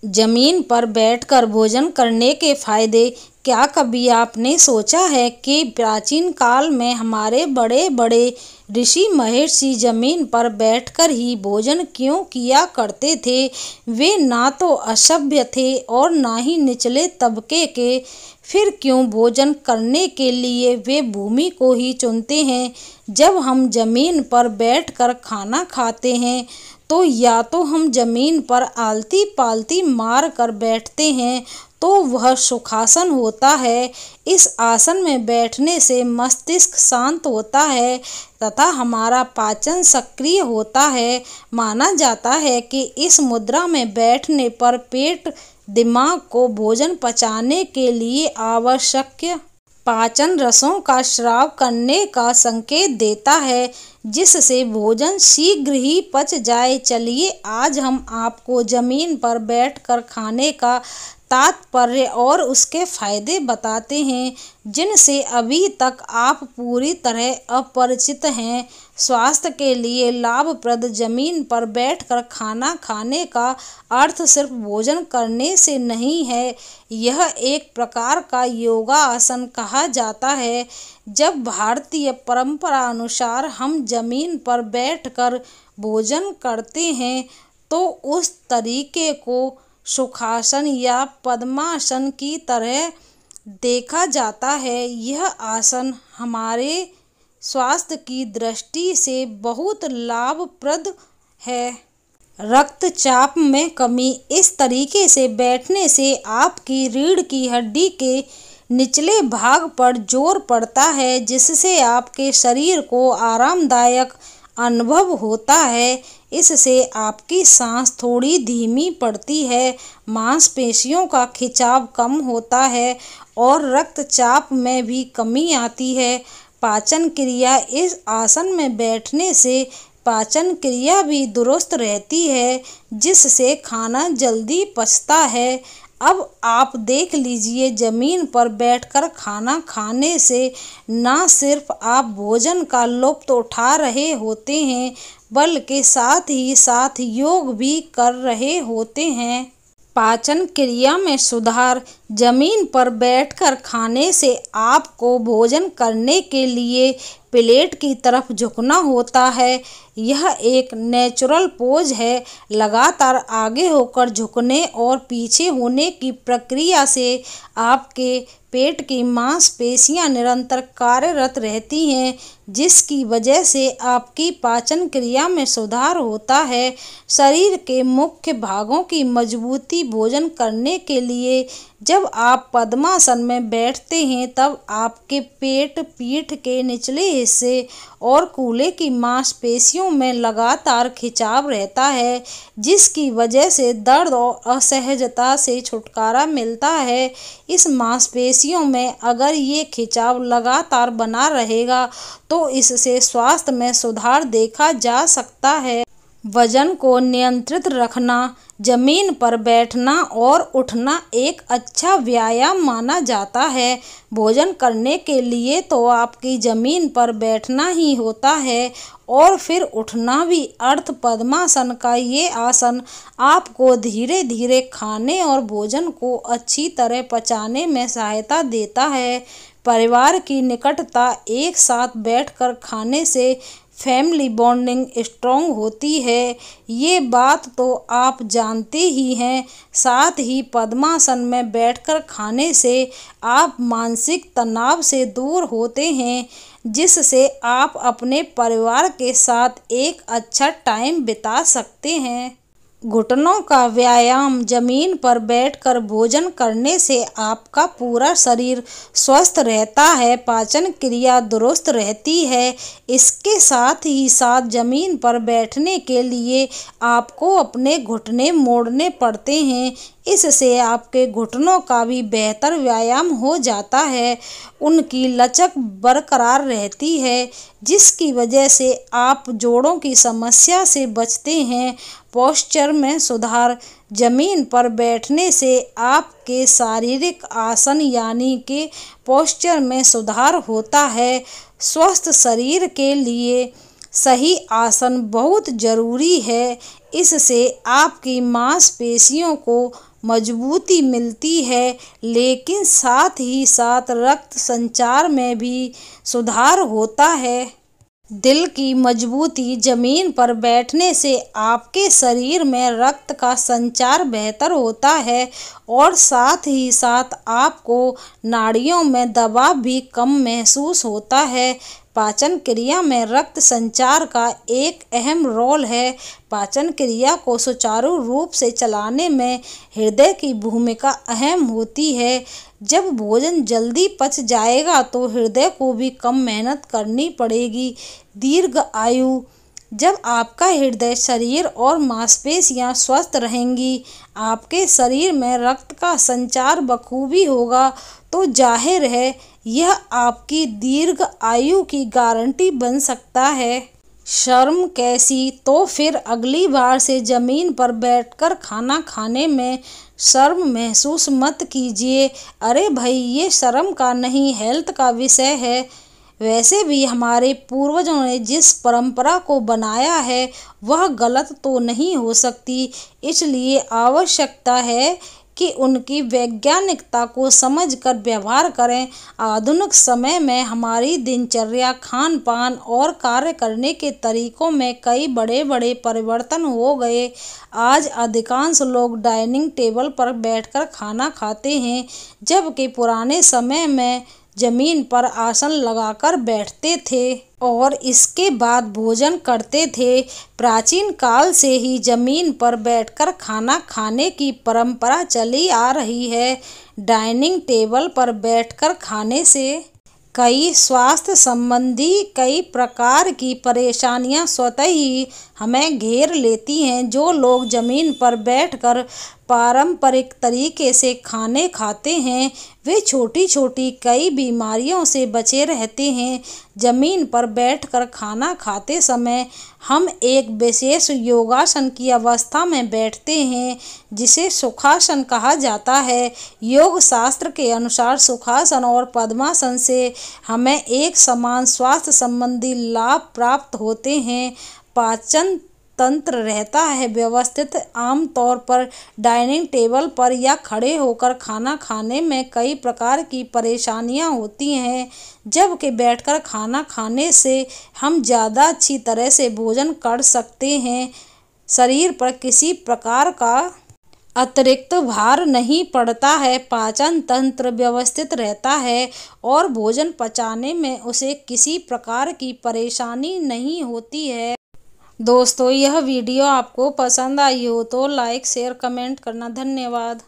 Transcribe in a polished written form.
जमीन पर बैठकर भोजन करने के फायदे। क्या कभी आपने सोचा है कि प्राचीन काल में हमारे बड़े बड़े ऋषि महर्षि जमीन पर बैठकर ही भोजन क्यों किया करते थे। वे ना तो असभ्य थे और ना ही निचले तबके के। फिर क्यों भोजन करने के लिए वे भूमि को ही चुनते हैं। जब हम जमीन पर बैठकर खाना खाते हैं तो या तो हम जमीन पर आलती पालती मार कर बैठते हैं तो वह सुखासन होता है। इस आसन में बैठने से मस्तिष्क शांत होता है तथा हमारा पाचन सक्रिय होता है। माना जाता है कि इस मुद्रा में बैठने पर पेट दिमाग को भोजन पचाने के लिए आवश्यक पाचन रसों का स्राव करने का संकेत देता है, जिससे भोजन शीघ्र ही पच जाए। चलिए आज हम आपको जमीन पर बैठकर खाने का तात्पर्य और उसके फायदे बताते हैं, जिनसे अभी तक आप पूरी तरह अपरिचित हैं। स्वास्थ्य के लिए लाभप्रद। जमीन पर बैठकर खाना खाने का अर्थ सिर्फ भोजन करने से नहीं है, यह एक प्रकार का योगासन कहा जाता है। जब भारतीय परंपरा अनुसार हम जमीन पर बैठकर भोजन करते हैं तो उस तरीके को सुखासन या पद्मासन की तरह देखा जाता है। यह आसन हमारे स्वास्थ्य की दृष्टि से बहुत लाभप्रद है। रक्तचाप में कमी। इस तरीके से बैठने से आपकी रीढ़ की हड्डी के निचले भाग पर जोर पड़ता है, जिससे आपके शरीर को आरामदायक अनुभव होता है। इससे आपकी सांस थोड़ी धीमी पड़ती है, मांसपेशियों का खिंचाव कम होता है और रक्तचाप में भी कमी आती है। पाचन क्रिया। इस आसन में बैठने से पाचन क्रिया भी दुरुस्त रहती है, जिससे खाना जल्दी पचता है। अब आप देख लीजिए, जमीन पर बैठकर खाना खाने से न सिर्फ आप भोजन का लुत्फ उठा रहे होते हैं, बल्कि साथ ही साथ योग भी कर रहे होते हैं। पाचन क्रिया में सुधार। जमीन पर बैठकर खाने से आपको भोजन करने के लिए प्लेट की तरफ झुकना होता है। यह एक नेचुरल पोज है। लगातार आगे होकर झुकने और पीछे होने की प्रक्रिया से आपके पेट की मांसपेशियां निरंतर कार्यरत रहती हैं, जिसकी वजह से आपकी पाचन क्रिया में सुधार होता है। शरीर के मुख्य भागों की मजबूती। भोजन करने के लिए जब आप पद्मासन में बैठते हैं तब आपके पेट, पीठ के निचले हिस्से और कूल्हे की मांसपेशियों में लगातार खिंचाव रहता है, जिसकी वजह से दर्द और असहजता से छुटकारा मिलता है। इस मांसपेशियों में अगर ये खिंचाव लगातार बना रहेगा तो इससे स्वास्थ्य में सुधार देखा जा सकता है। वजन को नियंत्रित रखना। जमीन पर बैठना और उठना एक अच्छा व्यायाम माना जाता है। भोजन करने के लिए तो आपकी जमीन पर बैठना ही होता है और फिर उठना भी। अर्थ पद्मासन का ये आसन आपको धीरे धीरे खाने और भोजन को अच्छी तरह पचाने में सहायता देता है। परिवार की निकटता। एक साथ बैठकर खाने से फैमिली बॉन्डिंग स्ट्रॉन्ग होती है, ये बात तो आप जानते ही हैं। साथ ही पद्मासन में बैठकर खाने से आप मानसिक तनाव से दूर होते हैं, जिससे आप अपने परिवार के साथ एक अच्छा टाइम बिता सकते हैं। घुटनों का व्यायाम। जमीन पर बैठकर भोजन करने से आपका पूरा शरीर स्वस्थ रहता है, पाचन क्रिया दुरुस्त रहती है। इसके साथ ही साथ जमीन पर बैठने के लिए आपको अपने घुटने मोड़ने पड़ते हैं, इससे आपके घुटनों का भी बेहतर व्यायाम हो जाता है। उनकी लचक बरकरार रहती है, जिसकी वजह से आप जोड़ों की समस्या से बचते हैं। पोस्चर में सुधार। जमीन पर बैठने से आपके शारीरिक आसन यानी कि पोस्चर में सुधार होता है। स्वस्थ शरीर के लिए सही आसन बहुत जरूरी है। इससे आपकी मांसपेशियों को मजबूती मिलती है, लेकिन साथ ही साथ रक्त संचार में भी सुधार होता है। दिल की मजबूती जमीन पर बैठने से आपके शरीर में रक्त का संचार बेहतर होता है और साथ ही साथ आपको नाड़ियों में दबाव भी कम महसूस होता है। पाचन क्रिया में रक्त संचार का एक अहम रोल है। पाचन क्रिया को सुचारू रूप से चलाने में हृदय की भूमिका अहम होती है। जब भोजन जल्दी पच जाएगा तो हृदय को भी कम मेहनत करनी पड़ेगी। दीर्घ आयु, जब आपका हृदय शरीर और मांसपेशियां स्वस्थ रहेंगी, आपके शरीर में रक्त का संचार बखूबी होगा, तो जाहिर है यह आपकी दीर्घ आयु की गारंटी बन सकता है। शर्म कैसी? तो फिर अगली बार से जमीन पर बैठकर खाना खाने में शर्म महसूस मत कीजिए। अरे भाई, ये शर्म का नहीं, हेल्थ का विषय है। वैसे भी हमारे पूर्वजों ने जिस परंपरा को बनाया है वह गलत तो नहीं हो सकती, इसलिए आवश्यकता है कि उनकी वैज्ञानिकता को समझकर व्यवहार करें। आधुनिक समय में हमारी दिनचर्या, खान पान और कार्य करने के तरीकों में कई बड़े बड़े परिवर्तन हो गए। आज अधिकांश लोग डाइनिंग टेबल पर बैठकर खाना खाते हैं, जबकि पुराने समय में जमीन पर आसन लगाकर बैठते थे और इसके बाद भोजन करते थे। प्राचीन काल से ही जमीन पर बैठकर खाना खाने की परंपरा चली आ रही है। डाइनिंग टेबल पर बैठकर खाने से कई स्वास्थ्य संबंधी कई प्रकार की परेशानियां स्वतः ही हमें घेर लेती हैं। जो लोग जमीन पर बैठकर पारंपरिक तरीके से खाने खाते हैं वे छोटी छोटी कई बीमारियों से बचे रहते हैं। जमीन पर बैठकर खाना खाते समय हम एक विशेष योगासन की अवस्था में बैठते हैं जिसे सुखासन कहा जाता है। योग शास्त्र के अनुसार सुखासन और पद्मासन से हमें एक समान स्वास्थ्य संबंधी लाभ प्राप्त होते हैं। पाचन तंत्र रहता है व्यवस्थित। आमतौर पर डाइनिंग टेबल पर या खड़े होकर खाना खाने में कई प्रकार की परेशानियां होती हैं, जबकि बैठकर खाना खाने से हम ज़्यादा अच्छी तरह से भोजन कर सकते हैं। शरीर पर किसी प्रकार का अतिरिक्त भार नहीं पड़ता है, पाचन तंत्र व्यवस्थित रहता है और भोजन पचाने में उसे किसी प्रकार की परेशानी नहीं होती है। दोस्तों, यह वीडियो आपको पसंद आई हो तो लाइक, शेयर, कमेंट करना। धन्यवाद।